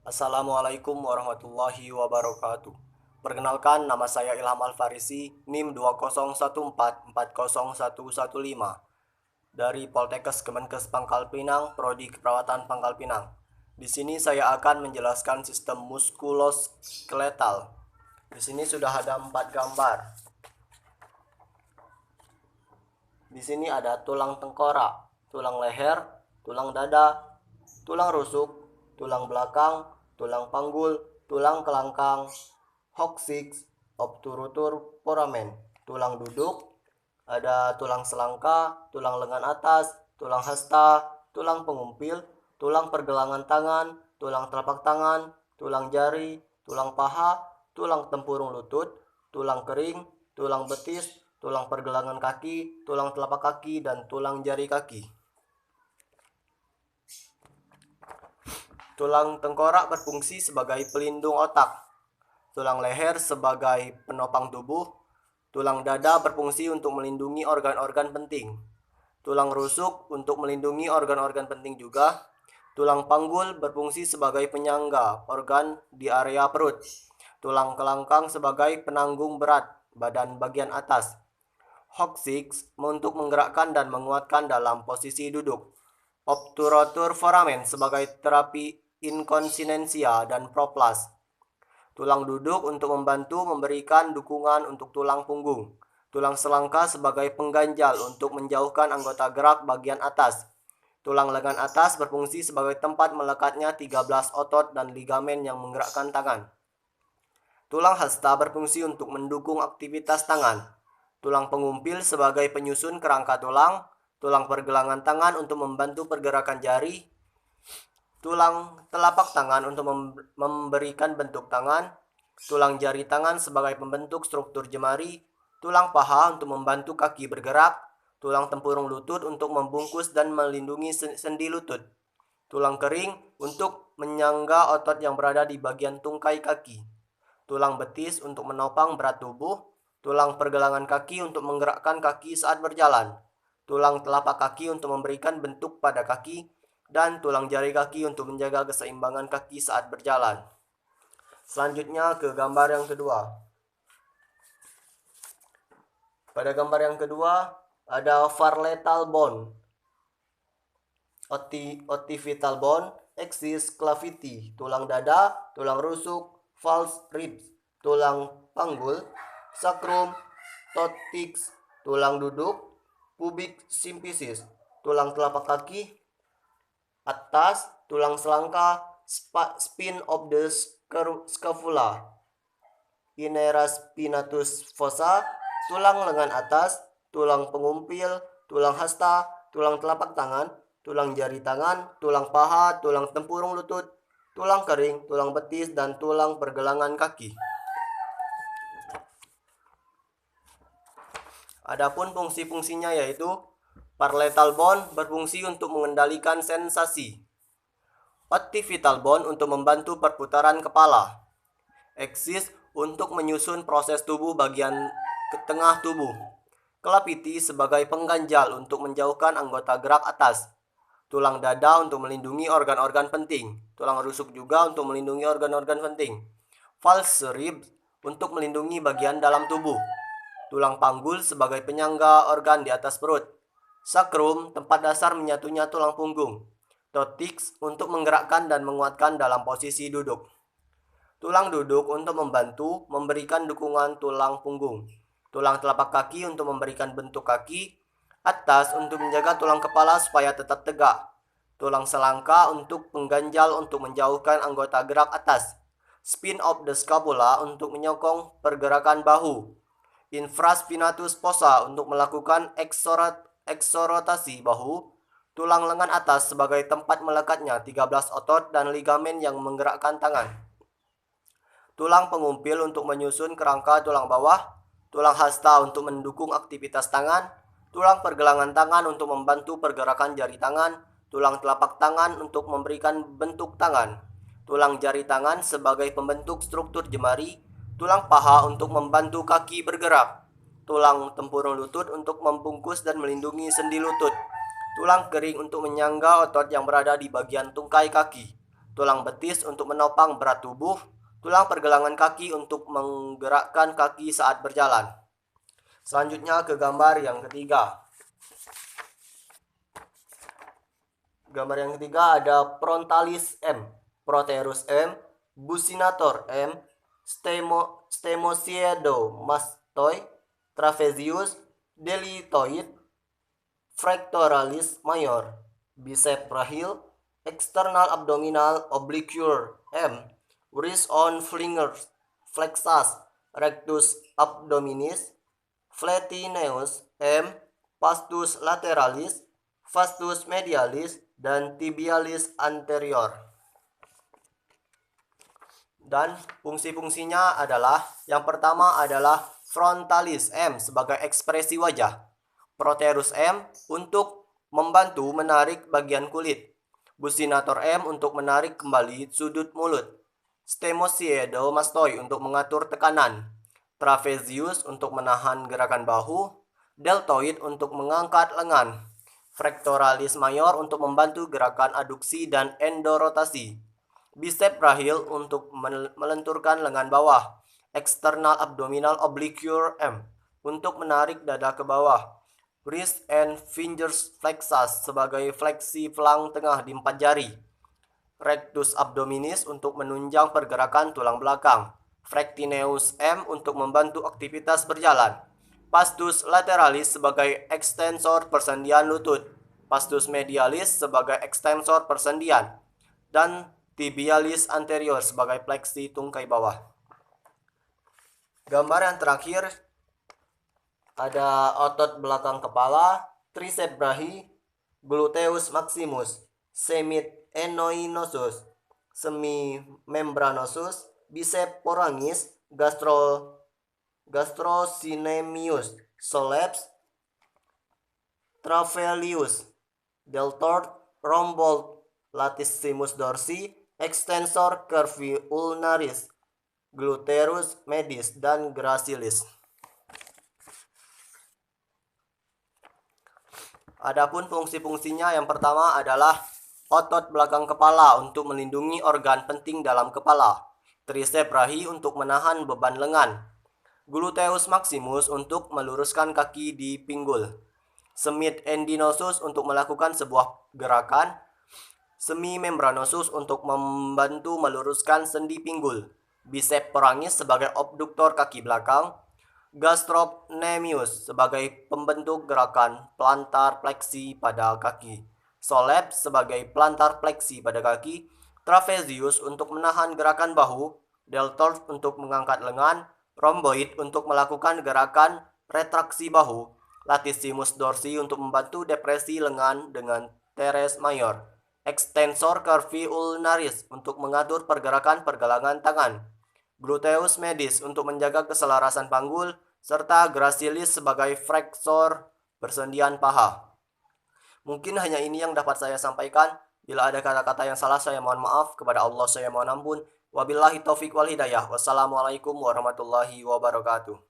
Assalamualaikum warahmatullahi wabarakatuh. Perkenalkan, nama saya Ilham Al-Farisi, NIM 201440115 dari Poltekkes Kemenkes Pangkal Pinang, Prodi Keperawatan Pangkal Pinang. Di sini saya akan menjelaskan sistem muskuloskeletal. Di sini sudah ada 4 gambar. Di sini ada tulang tengkorak, tulang leher, tulang dada, tulang rusuk, tulang belakang, tulang panggul, tulang kelangkang, coccyx, obturator foramen, tulang duduk, ada tulang selangka, tulang lengan atas, tulang hasta, tulang pengumpil, tulang pergelangan tangan, tulang telapak tangan, tulang jari, tulang paha, tulang tempurung lutut, tulang kering, tulang betis, tulang pergelangan kaki, tulang telapak kaki, dan tulang jari kaki. Tulang tengkorak berfungsi sebagai pelindung otak, tulang leher sebagai penopang tubuh, tulang dada berfungsi untuk melindungi organ-organ penting, tulang rusuk untuk melindungi organ-organ penting juga, tulang panggul berfungsi sebagai penyangga organ di area perut, tulang kelangkang sebagai penanggung berat badan bagian atas, coccyx untuk menggerakkan dan menguatkan dalam posisi duduk, obturator foramen sebagai terapi inkonsinensia dan proplas, tulang duduk untuk membantu memberikan dukungan untuk tulang punggung, tulang selangka sebagai pengganjal untuk menjauhkan anggota gerak bagian atas, tulang lengan atas berfungsi sebagai tempat melekatnya 13 otot dan ligamen yang menggerakkan tangan, tulang hasta berfungsi untuk mendukung aktivitas tangan, tulang pengumpil sebagai penyusun kerangka tulang, tulang pergelangan tangan untuk membantu pergerakan jari, tulang telapak tangan untuk memberikan bentuk tangan, tulang jari tangan sebagai pembentuk struktur jemari, tulang paha untuk membantu kaki bergerak, tulang tempurung lutut untuk membungkus dan melindungi sendi lutut, tulang kering untuk menyangga otot yang berada di bagian tungkai kaki, tulang betis untuk menopang berat tubuh, tulang pergelangan kaki untuk menggerakkan kaki saat berjalan, tulang telapak kaki untuk memberikan bentuk pada kaki, dan tulang jari kaki untuk menjaga keseimbangan kaki saat berjalan. Selanjutnya ke gambar yang kedua. Pada gambar yang kedua ada varletal bone, occipital bone, axis clavity, tulang dada, tulang rusuk, false ribs, tulang panggul, sacrum, coccyx, tulang duduk, pubic symphysis, tulang telapak kaki atas, tulang selangka, spine of the scapula, inera spinatus fossa, tulang lengan atas, tulang pengumpil, tulang hasta, tulang telapak tangan, tulang jari tangan, tulang paha, tulang tempurung lutut, tulang kering, tulang betis, dan tulang pergelangan kaki. Adapun fungsi-fungsinya yaitu parietal bone berfungsi untuk mengendalikan sensasi, occipital bone untuk membantu perputaran kepala, axis untuk menyusun proses tubuh bagian tengah tubuh, clavity sebagai pengganjal untuk menjauhkan anggota gerak atas, tulang dada untuk melindungi organ-organ penting, tulang rusuk juga untuk melindungi organ-organ penting, false rib untuk melindungi bagian dalam tubuh, tulang panggul sebagai penyangga organ di atas perut, sacrum tempat dasar menyatunya tulang punggung, coccyx untuk menggerakkan dan menguatkan dalam posisi duduk, tulang duduk untuk membantu memberikan dukungan tulang punggung, tulang telapak kaki untuk memberikan bentuk kaki, atas untuk menjaga tulang kepala supaya tetap tegak, tulang selangka untuk pengganjal untuk menjauhkan anggota gerak atas, spine of the scapula untuk menyokong pergerakan bahu, infraspinatus fossa untuk melakukan eksorotasi bahu, tulang lengan atas sebagai tempat melekatnya 13 otot dan ligamen yang menggerakkan tangan, tulang pengumpil untuk menyusun kerangka tulang bawah, tulang hasta untuk mendukung aktivitas tangan, tulang pergelangan tangan untuk membantu pergerakan jari tangan, tulang telapak tangan untuk memberikan bentuk tangan, tulang jari tangan sebagai pembentuk struktur jemari, tulang paha untuk membantu kaki bergerak, tulang tempurung lutut untuk membungkus dan melindungi sendi lutut, tulang kering untuk menyangga otot yang berada di bagian tungkai kaki, tulang betis untuk menopang berat tubuh, tulang pergelangan kaki untuk menggerakkan kaki saat berjalan. Selanjutnya ke gambar yang ketiga. Gambar yang ketiga ada frontalis M, proterus M, buccinator M, stemosiedomastoi, trapezius, deltoid, fractoralis major, bicep brachii, external abdominal oblique M, wrist on fingers, flexus, rectus abdominis, flatteneus M, vastus lateralis, vastus medialis, dan tibialis anterior. Dan fungsi-fungsinya adalah, yang pertama adalah frontalis M sebagai ekspresi wajah, proterus M untuk membantu menarik bagian kulit, buccinator M untuk menarik kembali sudut mulut, stemosiedomastoi untuk mengatur tekanan, trapezius untuk menahan gerakan bahu, deltoid untuk mengangkat lengan, fractoralis major untuk membantu gerakan aduksi dan endorotasi, bicep brachii untuk melenturkan lengan bawah, external abdominal oblique M untuk menarik dada ke bawah, wrist and fingers flexus sebagai fleksi pelang tengah di 4 jari, rectus abdominis untuk menunjang pergerakan tulang belakang, flatteneus M untuk membantu aktivitas berjalan, vastus lateralis sebagai ekstensor persendian lutut, vastus medialis sebagai ekstensor persendian, dan tibialis anterior sebagai fleksi tungkai bawah. Gambar yang terakhir ada otot belakang kepala, triceps brachii, gluteus maximus, semimembranosus, semimembranosus, biceps porangis, gastrocnemius, soleps, trapelius, deltoid, rhomboid, latissimus dorsi, extensor curvi ulnaris, gluteus medius, dan gracilis. Adapun fungsi-fungsinya, yang pertama adalah otot belakang kepala untuk melindungi organ penting dalam kepala, triceps brachii untuk menahan beban lengan, gluteus maximus untuk meluruskan kaki di pinggul, semimembranosus untuk melakukan sebuah gerakan, semimembranosus untuk membantu meluruskan sendi pinggul, biceps porangis sebagai abduktor kaki belakang, gastrocnemius sebagai pembentuk gerakan plantar fleksi pada kaki, soleps sebagai plantar fleksi pada kaki, trapezius untuk menahan gerakan bahu, deltoid untuk mengangkat lengan, rhomboid untuk melakukan gerakan retraksi bahu, latissimus dorsi untuk membantu depresi lengan dengan teres major, extensor curvi ulnaris untuk mengatur pergerakan pergelangan tangan, gluteus medius untuk menjaga keselarasan panggul, serta gracilis sebagai flexor persendian paha. Mungkin hanya ini yang dapat saya sampaikan. Bila ada kata-kata yang salah, saya mohon maaf. Kepada Allah saya mohon ampun. Wabillahi taufiq wal hidayah. Wassalamualaikum warahmatullahi wabarakatuh.